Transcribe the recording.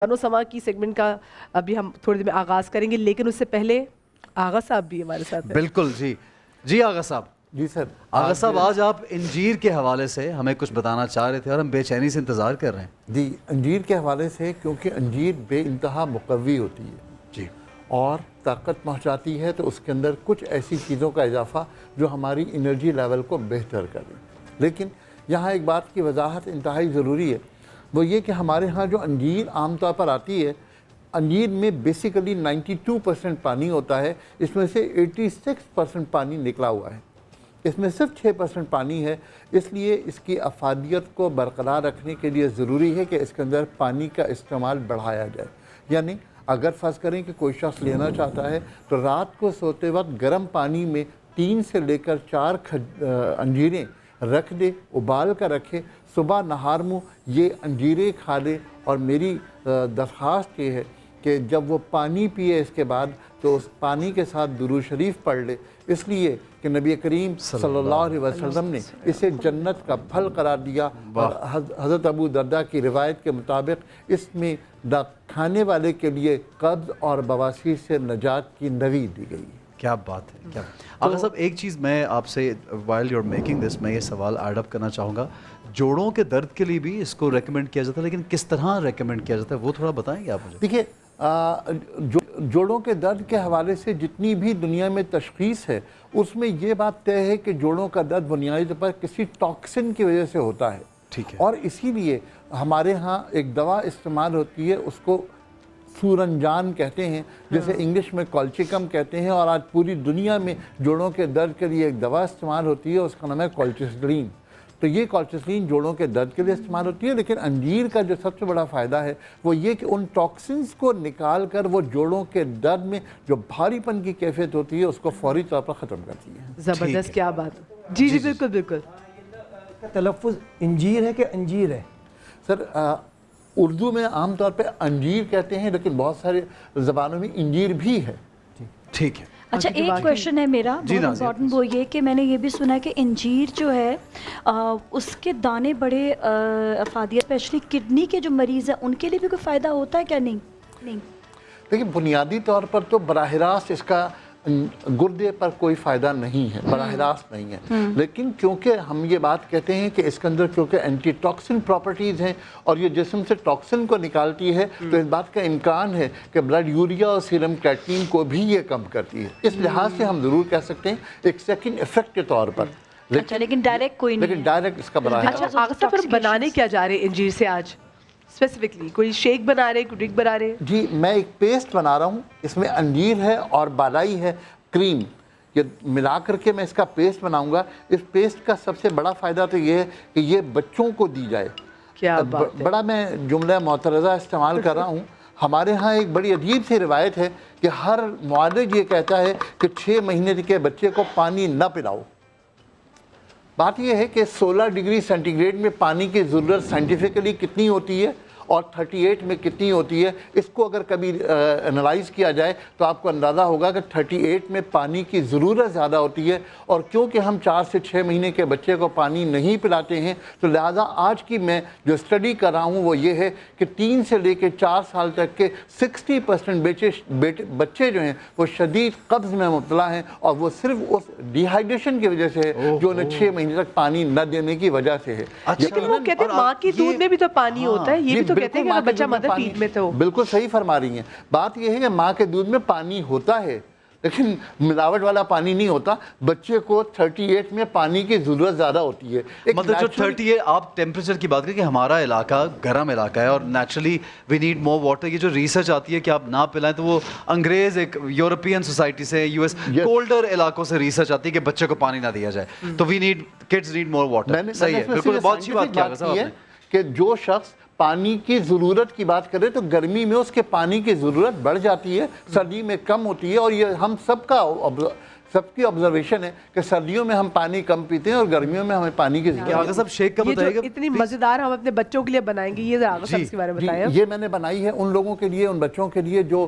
انو سما کی سیگمنٹ کا ابھی ہم تھوڑی دیر میں آغاز کریں گے، لیکن اس سے پہلے آغا صاحب بھی ہمارے ساتھ ہیں۔ بالکل جی آغا صاحب۔ جی سر۔ آغا صاحب آج آپ انجیر کے حوالے سے ہمیں کچھ بتانا چاہ رہے تھے اور ہم بے چینی سے انتظار کر رہے ہیں۔ جی انجیر کے حوالے سے، کیونکہ انجیر بے انتہا مقوی ہوتی ہے جی، اور طاقت پہنچاتی ہے، تو اس کے اندر کچھ ایسی چیزوں کا اضافہ جو ہماری انرجی لیول کو بہتر کرے۔ لیکن یہاں ایک بات کی وضاحت انتہائی ضروری ہے، وہ یہ کہ ہمارے ہاں جو انجیر عام طور پر آتی ہے، انجیر میں بیسیکلی 92% پانی ہوتا ہے، اس میں سے 86% پانی نکلا ہوا ہے، اس میں صرف 6% پانی ہے۔ اس لیے اس کی افادیت کو برقرار رکھنے کے لیے ضروری ہے کہ اس کے اندر پانی کا استعمال بڑھایا جائے۔ یعنی اگر فرض کریں کہ کوئی شخص لینا چاہتا ہے تو رات کو سوتے وقت گرم پانی میں 3 سے لے کر 4 انجیریں رکھ دے، ابال کر رکھے، صبح نہار منہ یہ انجیریں کھا لے، اور میری درخواست یہ ہے کہ جب وہ پانی پیے اس کے بعد تو اس پانی کے ساتھ درود شریف پڑھ لے، اس لیے کہ نبی کریم صلی اللہ علیہ وسلم نے اسے جنت کا پھل قرار دیا، اور حضرت ابو درداء کی روایت کے مطابق اس میں کھانے والے کے لیے قبض اور بواسیر سے نجات کی نوید دی گئی ہے۔ کیا بات ہے، کیا آغا صاحب ایک چیز میں آپ سے while you're making this میں یہ سوال ایڈ اپ کرنا چاہوں گا، جوڑوں کے درد کے لیے بھی اس کو ریکمینڈ کیا جاتا ہے، لیکن کس طرح ریکمینڈ کیا جاتا ہے وہ تھوڑا بتائیں گے آپ مجھے؟ دیکھیے، جوڑوں کے درد کے حوالے سے جتنی بھی دنیا میں تشخیص ہے، اس میں یہ بات طے ہے کہ جوڑوں کا درد بنیادی طور پر کسی ٹاکسن کی وجہ سے ہوتا ہے۔ ٹھیک ہے۔ اور اسی لیے ہمارے ہاں ایک دوا استعمال ہوتی ہے، اس کو سورنجان کہتے ہیں، جسے انگلش میں کولچیکم کہتے ہیں، اور آج پوری دنیا میں جوڑوں کے درد کے لیے ایک دوا استعمال ہوتی ہے، اس کا نام ہے کولچسٹرین۔ تو یہ کولچسٹرین جوڑوں کے درد کے لیے استعمال ہوتی ہے، لیکن انجیر کا جو سب سے بڑا فائدہ ہے وہ یہ کہ ان ٹاکسنز کو نکال کر وہ جوڑوں کے درد میں جو بھاری پن کی کیفیت ہوتی ہے اس کو فوری طور پر ختم کرتی ہے۔ زبردست، کیا بات ہے۔ جی بالکل بالکل۔ تلفظ انجیر ہے کہ انجیر ہے؟ سر اردو میں عام طور پہ انجیر کہتے ہیں، لیکن بہت سارے زبانوں میں انجیر بھی ہے۔ ٹھیک ہے۔ اچھا، ایک کویشچن ہے میرا بہت امپورٹنٹ، وہ یہ کہ میں نے یہ بھی سنا ہے کہ انجیر جو ہے اس کے دانے بڑے افادیت، اسپیشلی کڈنی کے جو مریض ہیں ان کے لیے بھی کوئی فائدہ ہوتا ہے کیا؟ نہیں۔ دیکھیں، بنیادی طور پر تو براہ راست اس کا گردے پر کوئی فائدہ نہیں ہے، براہ راست نہیں ہے، لیکن کیونکہ ہم یہ بات کہتے ہیں کہ اس کے اندر کیونکہ اینٹی ٹاکسن پراپرٹیز ہیں اور یہ جسم سے ٹاکسن کو نکالتی ہے، تو اس بات کا امکان ہے کہ بلڈ یوریا اور سیرم کریٹنین کو بھی یہ کم کرتی ہے۔ اس لحاظ سے ہم ضرور کہہ سکتے ہیں ایک سیکنڈ ایفیکٹ کے طور پر، لیکن ڈائریکٹ کوئی نہیں، لیکن ڈائریکٹ اس کا براہ راست۔ اچھا آغا صاحب، ہم بنانے کیا جا رہے ہیں انجیر سے آج اسپیسیفکلی؟ کوئی شیک بنا رہے ہیں، کوئی ڈرنک بنا رہے ہیں؟ جی میں ایک پیسٹ بنا رہا ہوں، اس میں انجیر ہے اور بالائی ہے کریم، یہ ملا کر کے میں اس کا پیسٹ بناؤں گا۔ اس پیسٹ کا سب سے بڑا فائدہ تو یہ ہے کہ یہ بچوں کو دی جائے۔ کیا بات ہے۔ بڑا میں جملہ معترضہ استعمال کر رہا ہوں، ہمارے ہاں ایک بڑی عجیب سی روایت ہے کہ ہر معالج یہ کہتا ہے کہ 6 مہینے کے بچے کو پانی نہ پلاؤ۔ بات یہ ہے کہ 16 ڈگری سینٹی گریڈ میں پانی کی ضرورت سائنٹیفکلی کتنی ہوتی ہے اور 38 میں کتنی ہوتی ہے، اس کو اگر کبھی انالائز کیا جائے تو آپ کو اندازہ ہوگا کہ 38 میں پانی کی ضرورت زیادہ ہوتی ہے، اور کیونکہ ہم 4 سے 6 مہینے کے بچے کو پانی نہیں پلاتے ہیں، تو لہٰذا آج کی میں جو اسٹڈی کر رہا ہوں وہ یہ ہے کہ 3 سے لے کے 4 سال تک کے 60% بچے جو ہیں وہ شدید قبض میں مبتلا ہیں، اور وہ صرف اس ڈی ہائیڈریشن کی وجہ سے ہے جو انہیں 6 مہینے تک پانی نہ دینے کی وجہ سے ہے۔ لیکن وہ کہتے ہیں ماں کی دودھ میں بھی تو پانی ہوتا ہے، یہ بھی تو کہتے ہیں کہ بچہ مدر فیڈ میں تو۔ بالکل صحیح فرما رہی ہیں، بات یہ ہے کہ ماں کے دودھ میں پانی ہوتا ہے لیکن ملاوٹ والا پانی نہیں ہوتا۔ بچے کو 38 میں پانی کی ضرورت زیادہ ہوتی ہے۔ مطلب جو 38 آپ ٹیمپریچر کی بات کریں کہ ہمارا علاقہ گرم علاقہ ہے اور naturally we need more water, یہ جو ریسرچ آتی ہے کہ آپ نہ پلائیں، تو وہ انگریز ایک یورپین سوسائٹی سے، یو ایس کولڈر علاقوں سے ریسرچ آتی ہے کہ بچے کو پانی نہ دیا جائے، تو we need kids need more water. صحیح ہے، بالکل بہت اچھی بات کیا کہ جو شخص پانی کی ضرورت کی بات کرے تو گرمی میں اس کے پانی کی ضرورت بڑھ جاتی ہے، سردی میں کم ہوتی ہے، اور یہ ہم سب کی آبزرویشن ہے کہ سردیوں میں ہم پانی کم پیتے ہیں اور گرمیوں میں ہمیں پانی کی ضرورت۔ آغا صاحب شیک کا بتائیے گا، اتنی مزیدار ہم اپنے بچوں کے لیے بنائیں گے، یہ آغا صاحب اس کے بارے میں بتائیں۔ یہ میں نے بنائی ہے ان لوگوں کے لیے، ان بچوں کے لیے جو